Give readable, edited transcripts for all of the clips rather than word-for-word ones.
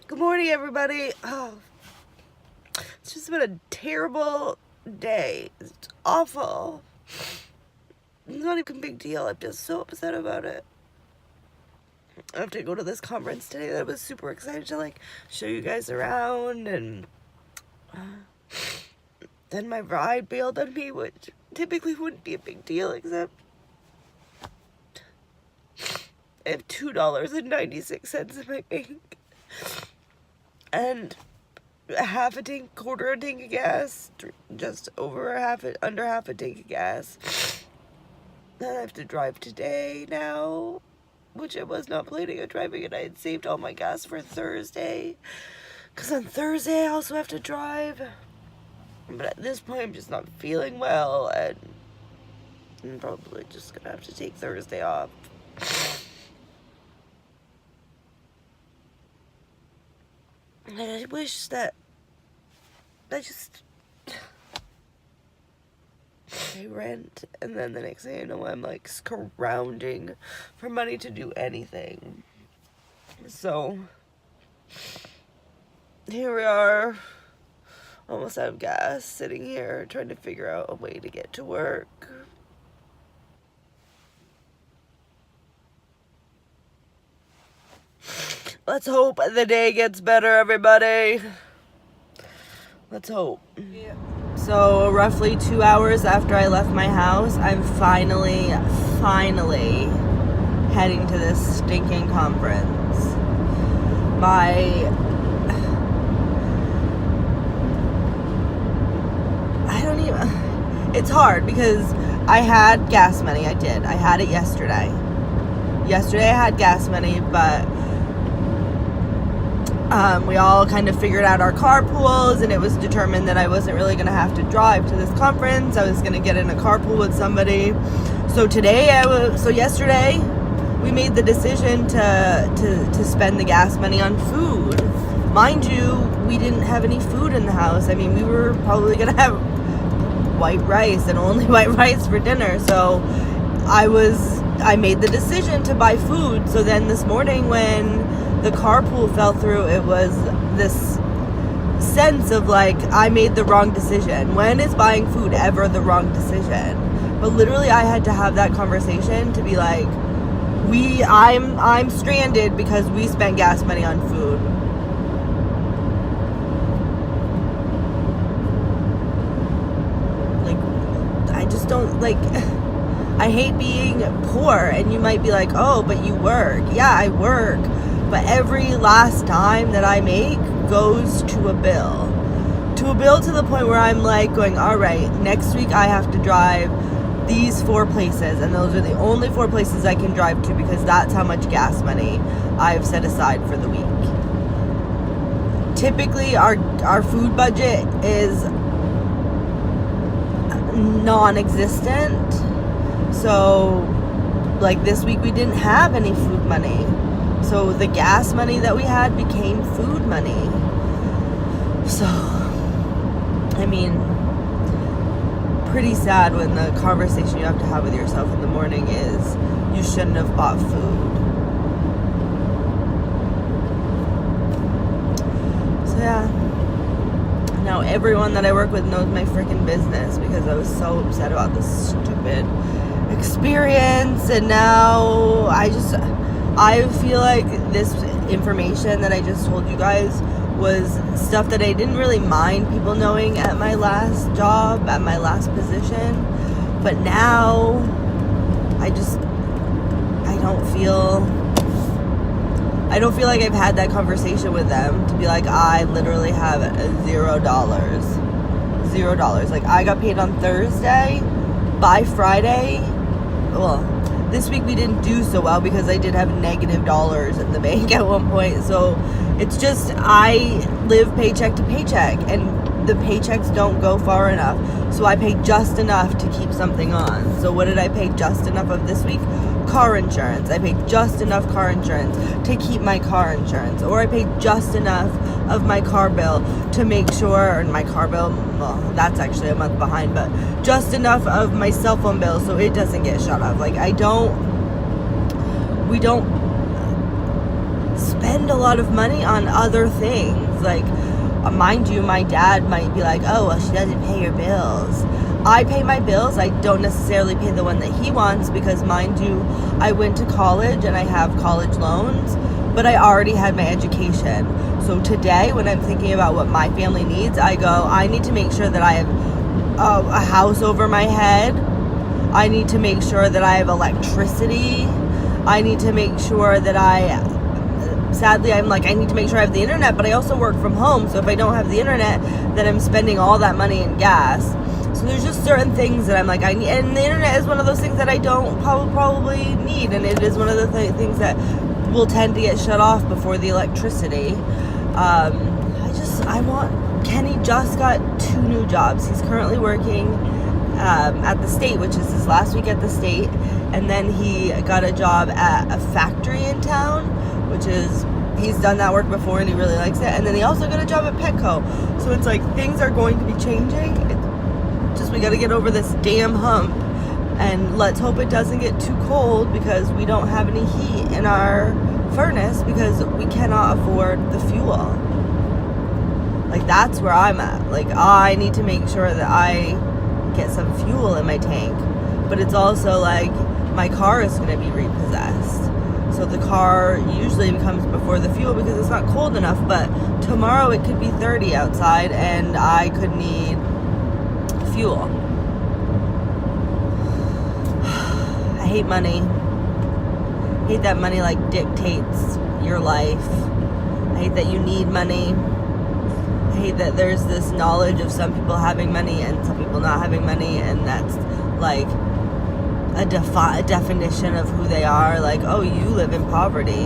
Good morning, everybody. Oh, it's just been a terrible day. It's awful. It's not even a big deal. I'm just so upset about it. I have to go to this conference today that I was super excited to show you guys around, and then my ride bailed on me, which typically wouldn't be a big deal, except I have $2.96 in my bank. And quarter a tank of gas, just under half a tank of gas. Then I have to drive today now, which I was not planning on driving, and I had saved all my gas for Thursday, because on Thursday I also have to drive. But at this point I'm just not feeling well, and I'm probably just gonna have to take Thursday off. And I wish that I just pay rent, and then the next thing I know I'm scrounging for money to do anything. So here we are, almost out of gas, sitting here trying to figure out a way to get to work. Let's hope the day gets better, everybody. Let's hope. Yeah. So roughly 2 hours after I left my house, I'm finally heading to this stinking conference. It's hard because I had gas money. I had it yesterday. Yesterday I had gas money, but we all kind of figured out our carpools, and it was determined that I wasn't really going to have to drive to this conference. I was going to get in a carpool with somebody. So yesterday we made the decision to spend the gas money on food. Mind you, we didn't have any food in the house. I mean, we were probably going to have white rice and only white rice for dinner. So I made the decision to buy food. So then this morning when the carpool fell through, it was this sense of I made the wrong decision. When is buying food ever the wrong decision? But literally I had to have that conversation to be I'm stranded because we spent gas money on food. I just don't I hate being poor, and you might be oh, but you work. Yeah, I work. But every last dime that I make goes to a bill. To the point where I'm going, all right, next week I have to drive these 4 places, and those are the only 4 places I can drive to because that's how much gas money I've set aside for the week. Typically, our food budget is non-existent. So, this week we didn't have any food money. So the gas money that we had became food money. So, I mean, pretty sad when the conversation you have to have with yourself in the morning is you shouldn't have bought food. So yeah. Now everyone that I work with knows my freaking business because I was so upset about this stupid experience, and now I feel like this information that I just told you guys was stuff that I didn't really mind people knowing at my last job, at my last position. But now, I don't feel like I've had that conversation with them to be I literally have $0. $0. I got paid on Thursday. By Friday, this week we didn't do so well because I did have negative dollars in the bank at one point. So it's just, I live paycheck to paycheck, and the paychecks don't go far enough. So I pay just enough to keep something on. So what did I pay just enough of this week? Car insurance. I paid just enough car insurance to keep my car insurance. Or I paid just enough of my car bill to make sure, and my car bill, well, that's actually a month behind, but just enough of my cell phone bill so it doesn't get shut off. We don't spend a lot of money on other things. Like, mind you, my dad might be like, oh, well, she doesn't pay her bills. I pay my bills. I don't necessarily pay the one that he wants because, mind you, I went to college and I have college loans, but I already had my education. So today, when I'm thinking about what my family needs, I go, I need to make sure that I have a house over my head. I need to make sure that I have electricity. I need to make sure that sadly, I'm like, I need to make sure I have the internet, but I also work from home. So if I don't have the internet, then I'm spending all that money in gas. So there's just certain things that I'm like, I need, and the internet is one of those things that I don't probably need, and it is one of the things that will tend to get shut off before the electricity. Kenny just got 2 new jobs. He's currently working at the state, which is his last week at the state, and then he got a job at a factory in town, which is, he's done that work before and he really likes it, and then he also got a job at Petco. So it's like, things are going to be changing. We got to get over this damn hump, and let's hope it doesn't get too cold because we don't have any heat in our furnace because we cannot afford the fuel. Like, that's where I'm at. Like, I need to make sure that I get some fuel in my tank, but it's also like my car is going to be repossessed. So the car usually comes before the fuel because it's not cold enough, but tomorrow it could be 30 outside and I could need fuel. I hate money. I hate that money like dictates your life. I hate that you need money. I hate that there's this knowledge of some people having money and some people not having money, and that's like a definition of who they are. Like, oh, you live in poverty.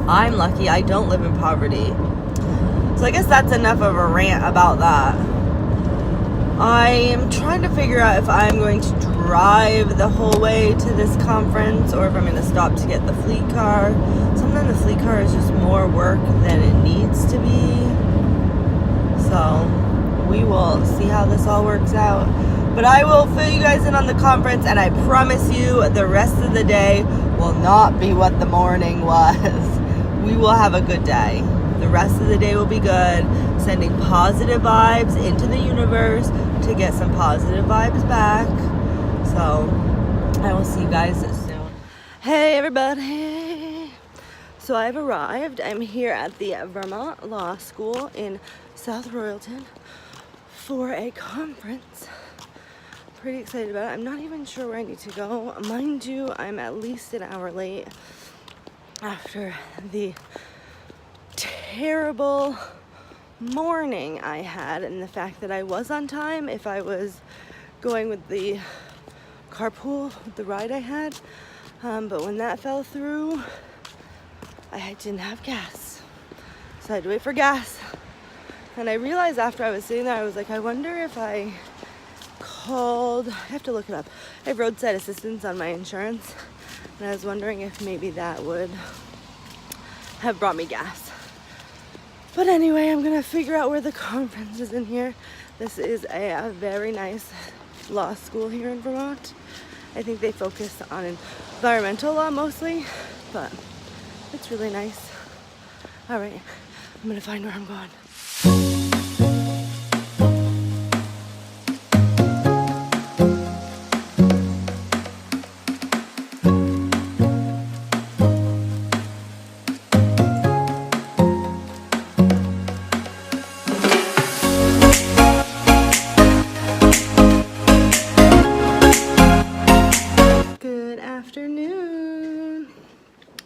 I'm lucky I don't live in poverty. So I guess that's enough of a rant about that. I am trying to figure out if I'm going to drive the whole way to this conference or if I'm going to stop to get the fleet car. Sometimes the fleet car is just more work than it needs to be. So we will see how this all works out. But I will fill you guys in on the conference, and I promise you the rest of the day will not be what the morning was. We will have a good day. The rest of the day will be good. Sending positive vibes into the universe to get some positive vibes back. So I will see you guys soon. Hey everybody. So I've arrived. I'm here at the Vermont Law School in South Royalton for a conference. Pretty excited about it. I'm not even sure where I need to go. Mind you, I'm at least an hour late after the terrible morning I had, and the fact that I was on time if I was going with the carpool with the ride I had, but when that fell through, I didn't have gas, so I had to wait for gas. And I realized after I was sitting there, I was like, I wonder if I called, I have to look it up, I have roadside assistance on my insurance, and I was wondering if maybe that would have brought me gas. But anyway, I'm gonna figure out where the conference is in here. This is a very nice law school here in Vermont. I think they focus on environmental law mostly, but it's really nice. All right, I'm gonna find where I'm going.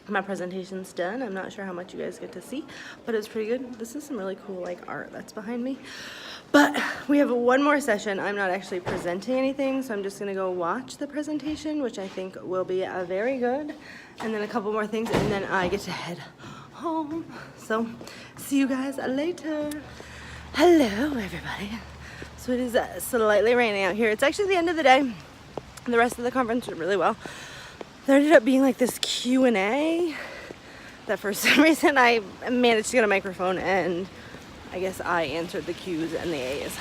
My presentation's done. I'm not sure how much you guys get to see, but it's pretty good. This is some really cool like art that's behind me. But we have one more session. I'm not actually presenting anything, so I'm just gonna go watch the presentation, which I think will be very good, and then a couple more things, and then I get to head home. So see you guys later. Hello everybody. So it is slightly raining out here. It's actually the end of the day. The rest of the conference went really well. There ended up being like this Q&A that for some reason I managed to get a microphone, and I guess I answered the Q's and the A's.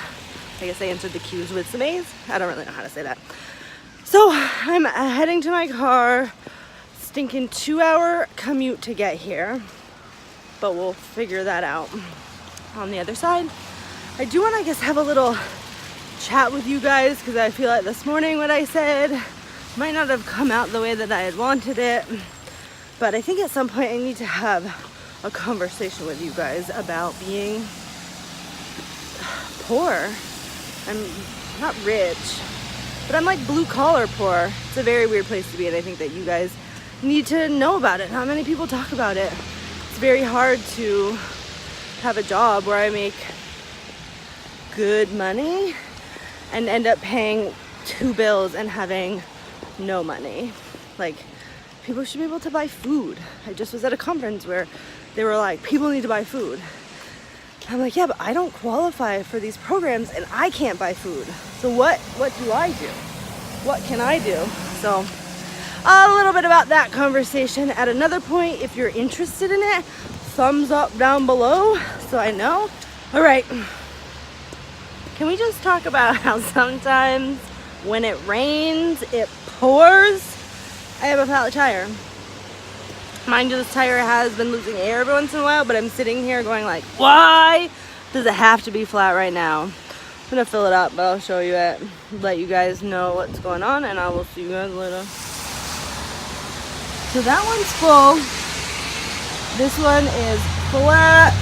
I guess I answered the Q's with some A's. I don't really know how to say that. So I'm heading to my car, stinking 2-hour commute to get here, but we'll figure that out on the other side. I do want to, I guess, have a little chat with you guys because I feel like this morning what I said might not have come out the way that I had wanted it, but I think at some point I need to have a conversation with you guys about being poor. I'm not rich, but I'm like blue collar poor. It's a very weird place to be, and I think that you guys need to know about it. Not many people talk about it. It's very hard to have a job where I make good money and end up paying 2 bills and having no money. Like, people should be able to buy food. I just was at a conference where they were like, people need to buy food. I'm like, yeah, but I don't qualify for these programs and I can't buy food. So what do I do? What can I do? So a little bit about that conversation at another point. If you're interested in it, thumbs up down below so I know. All right. Can we just talk about how sometimes when it rains, it pours? I have a flat tire. Mind you, this tire has been losing air every once in a while, but I'm sitting here going like, why does it have to be flat right now? I'm gonna fill it up, but I'll show you it, let you guys know what's going on, and I will see you guys later. So that one's full. This one is flat.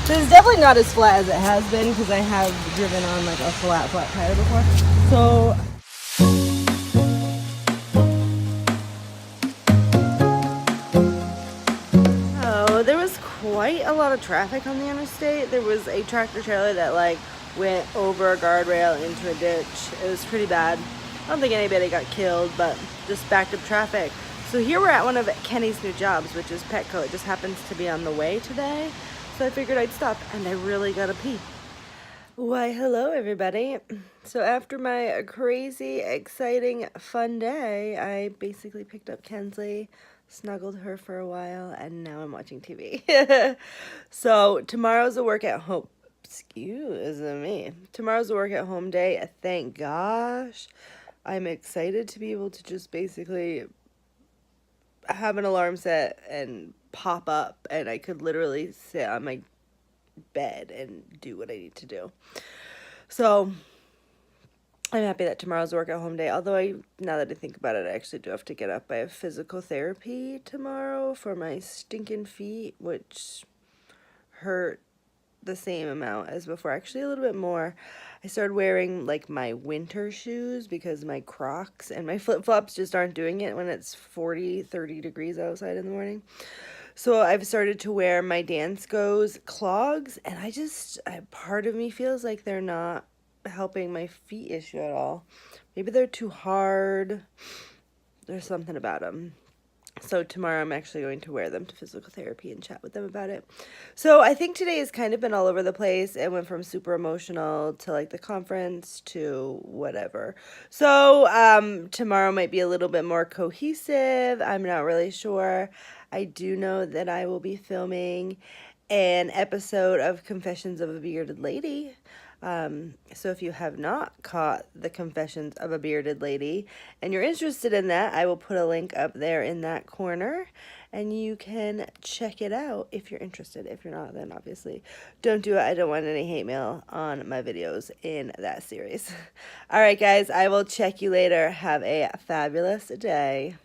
So it's definitely not as flat as it has been because I have driven on like a flat tire before. So there was quite a lot of traffic on the interstate. There was a tractor trailer that like went over a guardrail into a ditch. It was pretty bad. I don't think anybody got killed, but just backed up traffic. So here we're at one of Kenny's new jobs, which is Petco. It just happens to be on the way today. So I figured I'd stop, and I really gotta pee. Why, hello everybody. So after my crazy, exciting, fun day, I basically picked up Kensley, snuggled her for a while, and now I'm watching TV. So tomorrow's a work at home. Excuse me. Tomorrow's a work at home day. Thank gosh. I'm excited to be able to just basically have an alarm set and pop up, and I could literally sit on my bed and do what I need to do. So I'm happy that tomorrow's a work at home day, although now that I think about it, I actually do have to get up. I have physical therapy tomorrow for my stinking feet, which hurt the same amount as before, actually a little bit more. I started wearing like my winter shoes because my Crocs and my flip-flops just aren't doing it when it's 40-30 degrees outside in the morning. So I've started to wear my Dance Goes clogs, and part of me feels like they're not helping my feet issue at all. Maybe they're too hard. There's something about them. So tomorrow I'm actually going to wear them to physical therapy and chat with them about it. So I think today has kind of been all over the place. It went from super emotional to like the conference to whatever. So tomorrow might be a little bit more cohesive. I'm not really sure. I do know that I will be filming an episode of Confessions of a Bearded Lady. So if you have not caught the Confessions of a Bearded Lady and you're interested in that, I will put a link up there in that corner and you can check it out if you're interested. If you're not, then obviously don't do it. I don't want any hate mail on my videos in that series. All right, guys, I will check you later. Have a fabulous day.